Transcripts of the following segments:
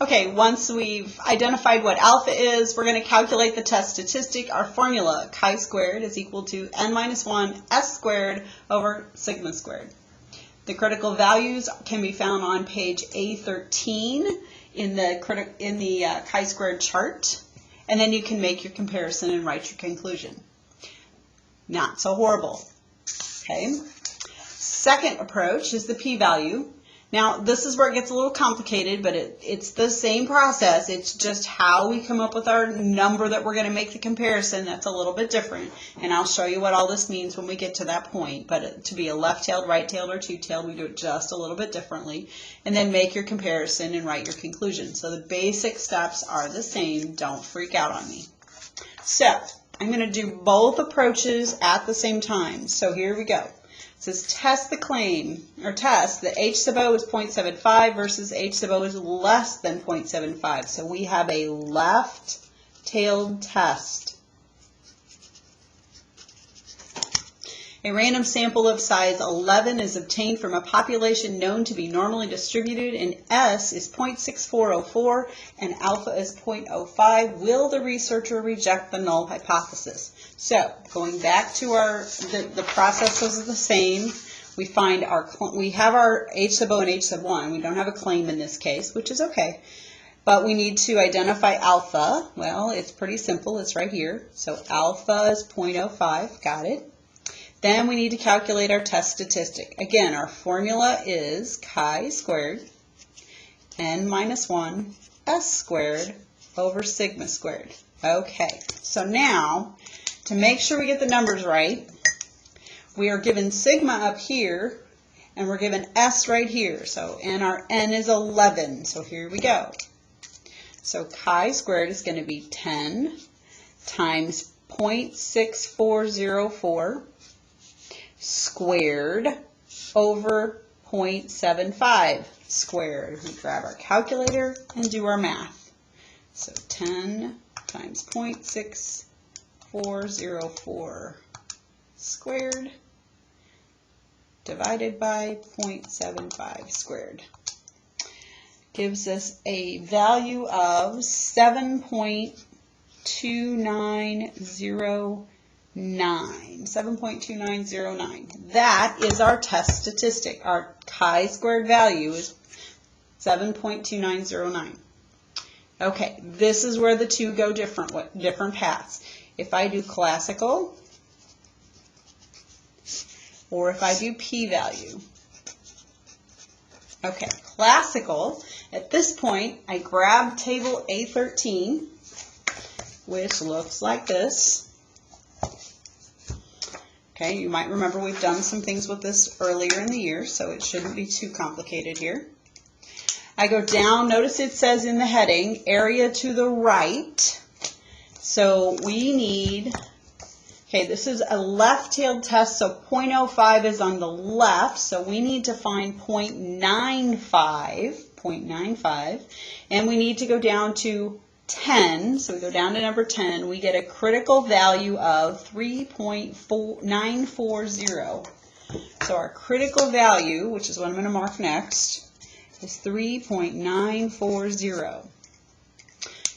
Okay, once we've identified what alpha is, we're going to calculate the test statistic. Our formula, chi-squared, is equal to n minus 1 s squared over sigma squared. The critical values can be found on page A13 in the chi-squared chart, and then you can make your comparison and write your conclusion. Not so horrible. Okay. Second approach is the p-value. Now, this is where it gets a little complicated, but it's the same process. It's just how we come up with our number that we're going to make the comparison that's a little bit different. And I'll show you what all this means when we get to that point. But to be a left-tailed, right-tailed, or two-tailed, we do it just a little bit differently. And then make your comparison and write your conclusion. So the basic steps are the same. Don't freak out on me. So I'm going to do both approaches at the same time. So here we go. It says test the claim, or test that H sub O is 0.75 versus H sub O is less than 0.75. So we have a left-tailed test. A random sample of size 11 is obtained from a population known to be normally distributed, and S is 0.6404 and alpha is 0.05. Will the researcher reject the null hypothesis? So going back to the process was the same. We have our H sub O and H sub 1. We don't have a claim in this case, which is okay. But we need to identify alpha. Well, it's pretty simple. It's right here. So alpha is 0.05. Got it. Then we need to calculate our test statistic. Again, our formula is chi-squared n minus 1 s squared over sigma squared. Okay, so now to make sure we get the numbers right, we are given sigma up here and we're given s right here. So our n is 11. So here we go. So chi-squared is going to be 10 times 0.6404 squared over 0.75 squared. We grab our calculator and do our math. So 10 times 0.6404 squared divided by 0.75 squared gives us a value of 7.2909. 7.2909. That is our test statistic. Our chi-squared value is 7.2909. Okay, this is where the two go different paths. If I do classical or if I do p-value. Okay, classical, at this point I grab table A13, which looks like this. Okay, you might remember we've done some things with this earlier in the year, so it shouldn't be too complicated here. I go down, notice it says in the heading, area to the right. So we need, okay, this is a left-tailed test, so 0.05 is on the left, so we need to find 0.95, and we need to go down to 10, so we go down to number 10, we get a critical value of 3.940. So our critical value, which is what I'm going to mark next, is 3.940.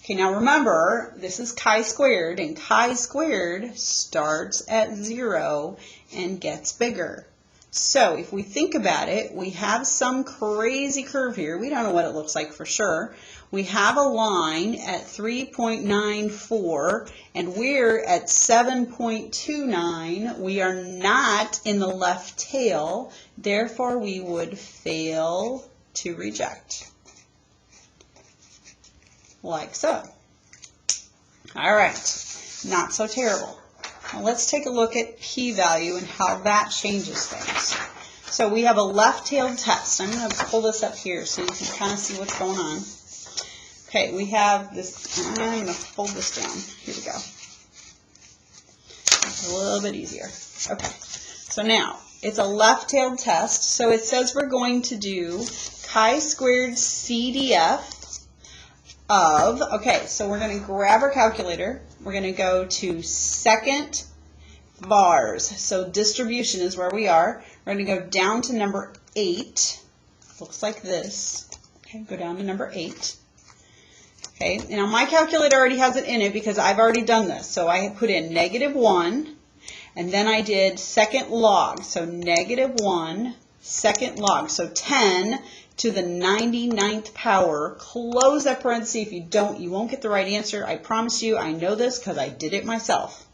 Okay, now remember, this is chi-squared, and chi-squared starts at 0 and gets bigger. So if we think about it, we have some crazy curve here. We don't know what it looks like for sure. We have a line at 3.94 and we're at 7.29. We are not in the left tail, therefore we would fail to reject. Like so. All right, not so terrible. Now let's take a look at p-value and how that changes things. So we have a left-tailed test. I'm going to pull this up here so you can kind of see what's going on. Okay, we have this. I'm going to fold this down. Here we go. It's a little bit easier. Okay, so now it's a left-tailed test. So it says we're going to do chi-squared CDF of, okay, so we're going to grab our calculator. We're going to go to second bars. So distribution is where we are. We're going to go down to number 8. Looks like this. Okay, go down to number 8. Okay, now my calculator already has it in it because I've already done this. So I put in -1, and then I did second log. So -1 second log. So 10 to the 99th power. Close that parenthesis. If you don't, you won't get the right answer. I promise you, I know this because I did it myself.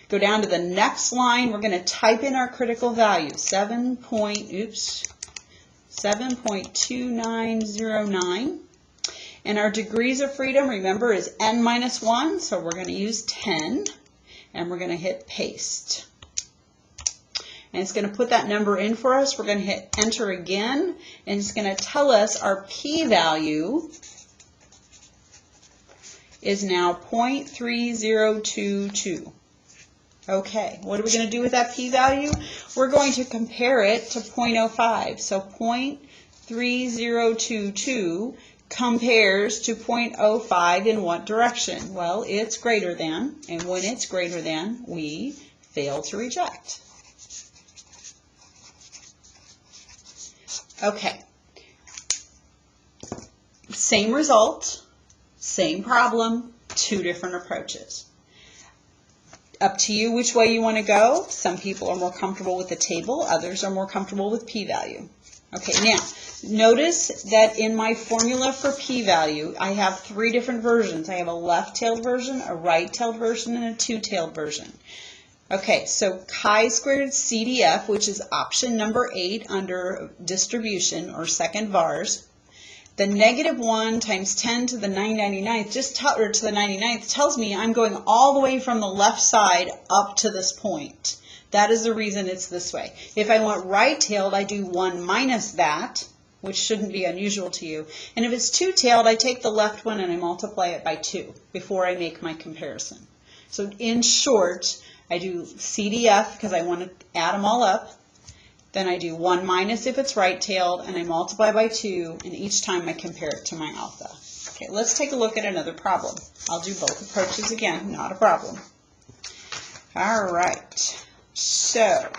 Go down to the next line. We're going to type in our critical value, 7.2909. And our degrees of freedom, remember, is n-1, so we're going to use 10, and we're going to hit paste. And it's going to put that number in for us. We're going to hit enter again, and it's going to tell us our p-value is now 0.3022. Okay, what are we going to do with that p-value? We're going to compare it to 0.05. So 0.3022 compares to 0.05 in what direction? Well, it's greater than, and when it's greater than, we fail to reject. Okay, same result, same problem, two different approaches. Up to you which way you want to go. Some people are more comfortable with the table, others are more comfortable with p-value. Okay, now, notice that in my formula for p-value, I have three different versions. I have a left-tailed version, a right-tailed version, and a two-tailed version. Okay, so chi-squared CDF, which is option number 8 under distribution, or second vars, the -1 times 10 to the 999th, or to the 99th, tells me I'm going all the way from the left side up to this point. That is the reason it's this way. If I want right-tailed, I do 1 minus that, which shouldn't be unusual to you. And if it's two-tailed, I take the left one and I multiply it by 2 before I make my comparison. So in short, I do CDF because I want to add them all up. Then I do 1 minus if it's right-tailed, and I multiply by 2, and each time I compare it to my alpha. Okay, let's take a look at another problem. I'll do both approaches again, not a problem. All right. So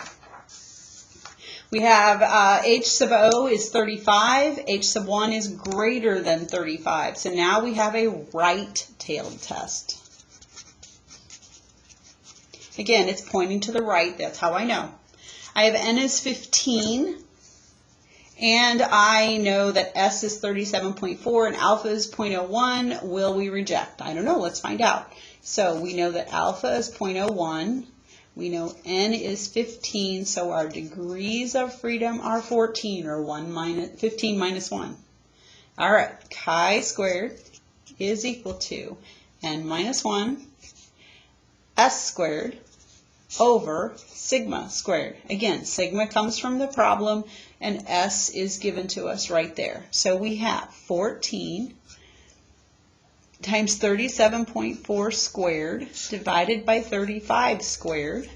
we have h sub o is 35, h sub 1 is greater than 35. So now we have a right-tailed test. Again, it's pointing to the right, that's how I know. I have n is 15, and I know that s is 37.4 and alpha is 0.01. Will we reject? I don't know, let's find out. So we know that alpha is 0.01. We know n is 15, so our degrees of freedom are 14, or 15 minus 1. All right, chi-squared is equal to n minus 1 s squared over sigma squared. Again, sigma comes from the problem, and s is given to us right there. So we have 14 times 37.4 squared divided by 35 squared.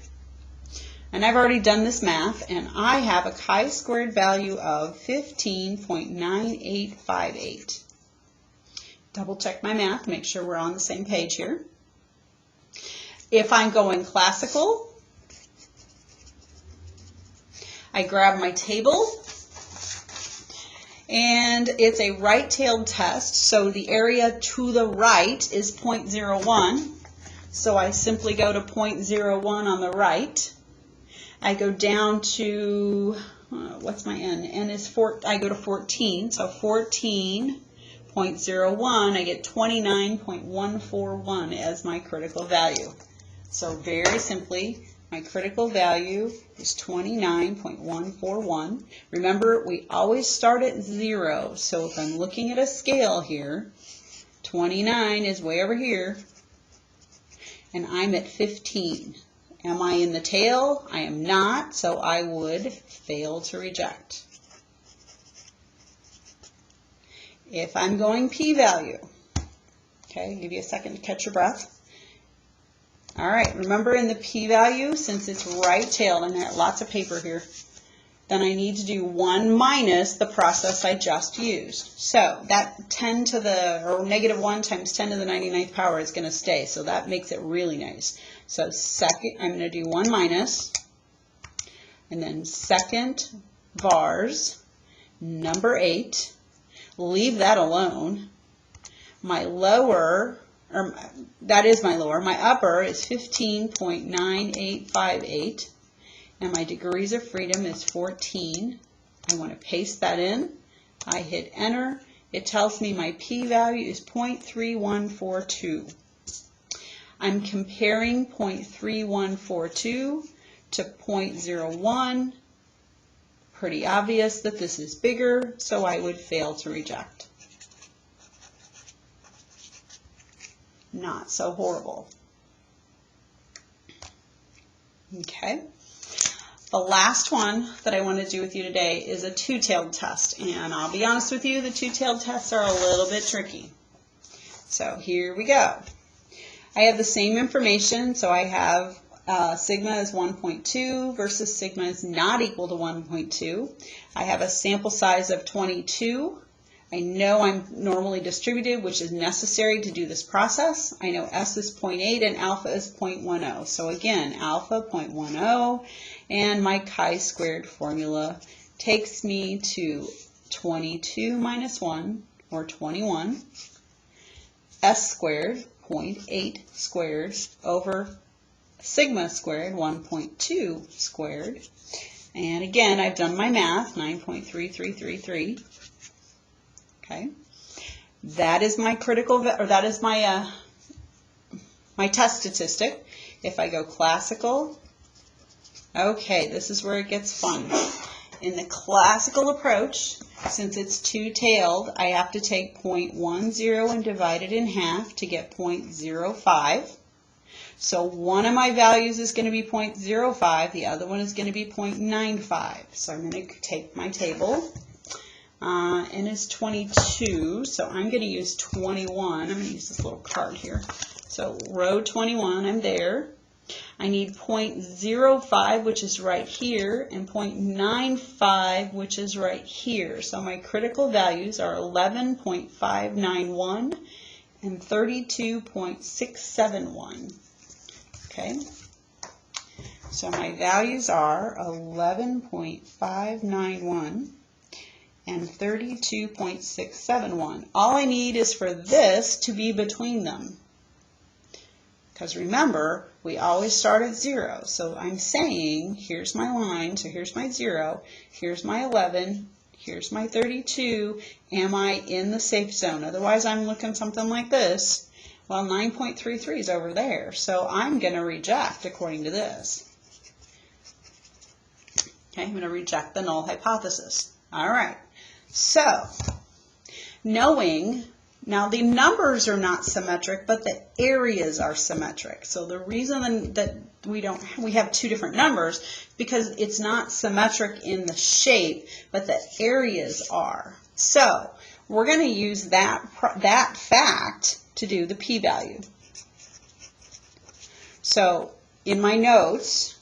And I've already done this math, and I have a chi-squared value of 15.9858. Double check my math, make sure we're on the same page here. If I'm going classical, I grab my table, and it's a right-tailed test, so the area to the right is 0.01. So I simply go to 0.01 on the right. I go down to, what's my n? N is 4, I go to 14, so 14.01, I get 29.141 as my critical value. So very simply, my critical value is 29.141. Remember, we always start at 0, so if I'm looking at a scale here, 29 is way over here, and I'm at 15. Am I in the tail? I am not, so I would fail to reject. If I'm going p-value, okay, I'll give you a second to catch your breath. All right, remember in the p-value, since it's right-tailed, and I got lots of paper here, then I need to do 1 minus the process I just used. So that 10 to the, or -1 times 10 to the 99th power is going to stay, so that makes it really nice. So second, I'm going to do 1 minus, and then second vars, number 8, leave that alone. My lower, or that is my lower, my upper is 15.9858, and my degrees of freedom is 14. I want to paste that in. I hit enter. It tells me my p-value is 0.3142. I'm comparing 0.3142 to 0.01. Pretty obvious that this is bigger, so I would fail to reject. Not so horrible. Okay. The last one that I want to do with you today is a two-tailed test, and I'll be honest with you, the two-tailed tests are a little bit tricky. So here we go. I have the same information, so I have sigma is 1.2 versus sigma is not equal to 1.2. I have a sample size of 22. I know I'm normally distributed, which is necessary to do this process. I know S is 0.8 and alpha is 0.10. So again, alpha 0.10, and my chi-squared formula takes me to 22 minus 1, or 21, S squared, 0.8 squared, over sigma squared, 1.2 squared. And again, I've done my math, 9.3333. Okay, that is my that is my my test statistic. If I go classical, okay, this is where it gets fun. In the classical approach, since it's two-tailed, I have to take 0.10 and divide it in half to get 0.05. So one of my values is going to be 0.05, the other one is going to be 0.95. So I'm going to take my table. And it's 22, so I'm going to use 21. I'm going to use this little card here. So row 21, I'm there. I need 0.05, which is right here, and 0.95, which is right here. So my critical values are 11.591 and 32.671. Okay? So my values are 11.591 and 32.671. All I need is for this to be between them. Because remember, we always start at 0. So I'm saying, here's my line, so here's my 0, here's my 11, here's my 32. Am I in the safe zone? Otherwise, I'm looking something like this. Well, 9.33 is over there, so I'm going to reject according to this. Okay, I'm going to reject the null hypothesis. All right. So, knowing, now the numbers are not symmetric, but the areas are symmetric. So the reason that we have two different numbers, because it's not symmetric in the shape, but the areas are. So we're going to use that fact to do the p-value. So in my notes,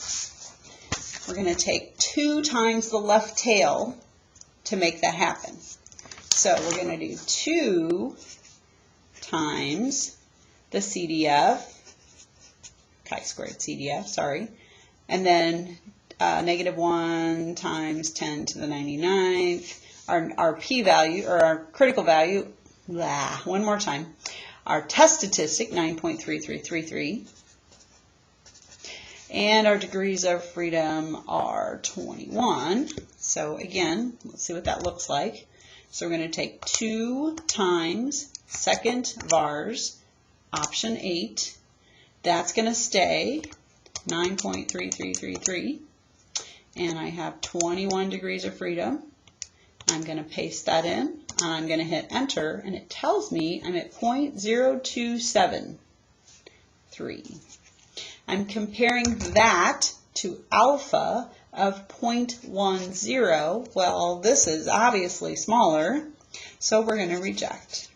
we're going to take 2 times the left tail to make that happen. So we're going to do 2 times the CDF, chi-squared CDF, sorry, and then -1 times 10 to the 99th, our p-value, or our critical value, one more time, our test statistic, 9.3333, and our degrees of freedom are 21. So again, let's see what that looks like. So we're going to take 2 times second vars, option 8. That's going to stay 9.3333. And I have 21 degrees of freedom. I'm going to paste that in, and I'm going to hit enter, and it tells me I'm at 0.0273. I'm comparing that to alpha of 0.10. Well, this is obviously smaller, so we're going to reject.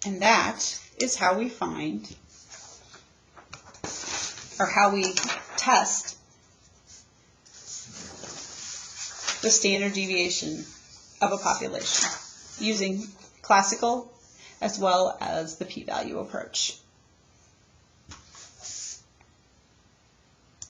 And that is how we find, or how we test the standard deviation of a population using classical as well as the p-value approach.